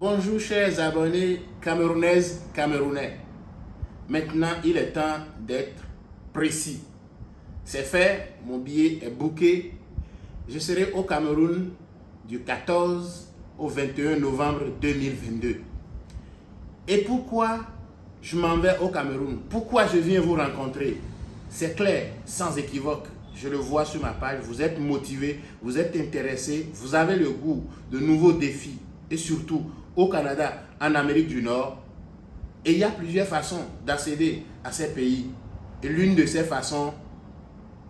Bonjour chers abonnés camerounaises, camerounais. Maintenant, il est temps d'être précis. C'est fait, mon billet est booké. Je serai au Cameroun du 14 au 21 novembre 2022. Et pourquoi je m'en vais au Cameroun? Pourquoi je viens vous rencontrer? C'est clair, sans équivoque. Je le vois sur ma page, vous êtes motivés, vous êtes intéressés, vous avez le goût de nouveaux défis. Et surtout, au Canada, en Amérique du Nord. Et il y a plusieurs façons d'accéder à ces pays. Et l'une de ces façons,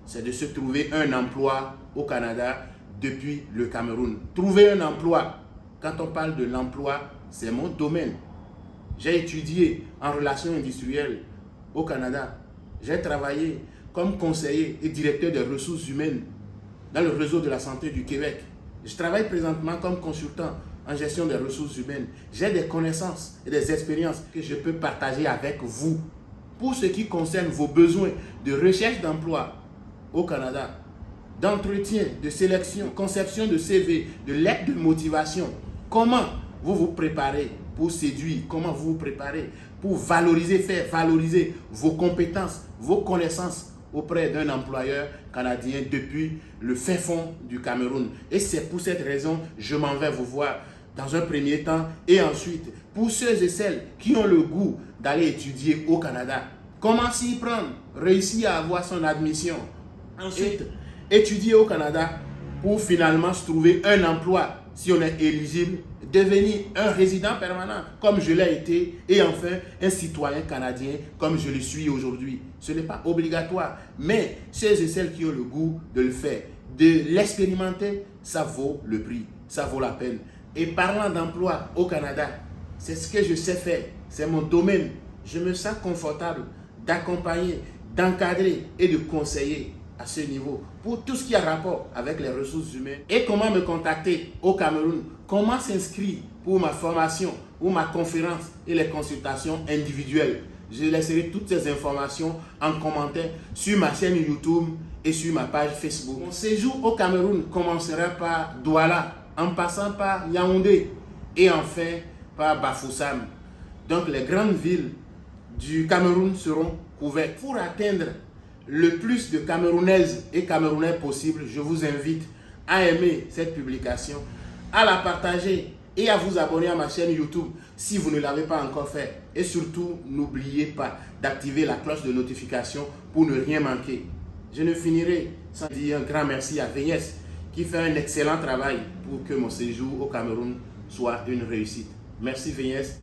c'est de se trouver un emploi au Canada depuis le Cameroun. Trouver un emploi, quand on parle de l'emploi, c'est mon domaine. J'ai étudié en relations industrielles au Canada. J'ai travaillé comme conseiller et directeur des ressources humaines dans le réseau de la santé du Québec. Je travaille présentement comme consultant en gestion des ressources humaines. J'ai des connaissances et des expériences que je peux partager avec vous. Pour ce qui concerne vos besoins de recherche d'emploi au Canada, d'entretien, de sélection, conception de CV, de lettres de motivation, comment vous vous préparez pour séduire, comment vous vous préparez pour valoriser, faire valoriser vos compétences, vos connaissances auprès d'un employeur canadien depuis le fin fond du Cameroun. Et c'est pour cette raison que je m'en vais vous voir dans un premier temps. Et ensuite, pour ceux et celles qui ont le goût d'aller étudier au Canada, comment s'y prendre, réussir à avoir son admission. Ensuite, étudier au Canada pour finalement se trouver un emploi si on est éligible, devenir un résident permanent comme je l'ai été et enfin un citoyen canadien comme je le suis aujourd'hui. Ce n'est pas obligatoire, mais ceux et celles qui ont le goût de le faire, de l'expérimenter, ça vaut le prix, ça vaut la peine. Et parlant d'emploi au Canada, c'est ce que je sais faire, c'est mon domaine. Je me sens confortable d'accompagner, d'encadrer et de conseiller à ce niveau pour tout ce qui a rapport avec les ressources humaines. Et comment me contacter au Cameroun, comment s'inscrire pour ma formation ou ma conférence et les consultations individuelles. Je laisserai toutes ces informations en commentaire sur ma chaîne YouTube et sur ma page Facebook. Mon séjour au Cameroun commencera par Douala, en passant par Yaoundé et enfin par Bafoussam. Donc les grandes villes du Cameroun seront couvertes. Pour atteindre le plus de Camerounaises et Camerounais possible, je vous invite à aimer cette publication, à la partager et à vous abonner à ma chaîne YouTube si vous ne l'avez pas encore fait. Et surtout, n'oubliez pas d'activer la cloche de notification pour ne rien manquer. Je ne finirai sans dire un grand merci à Veillès qui fait un excellent travail pour que mon séjour au Cameroun soit une réussite. Merci Veillès.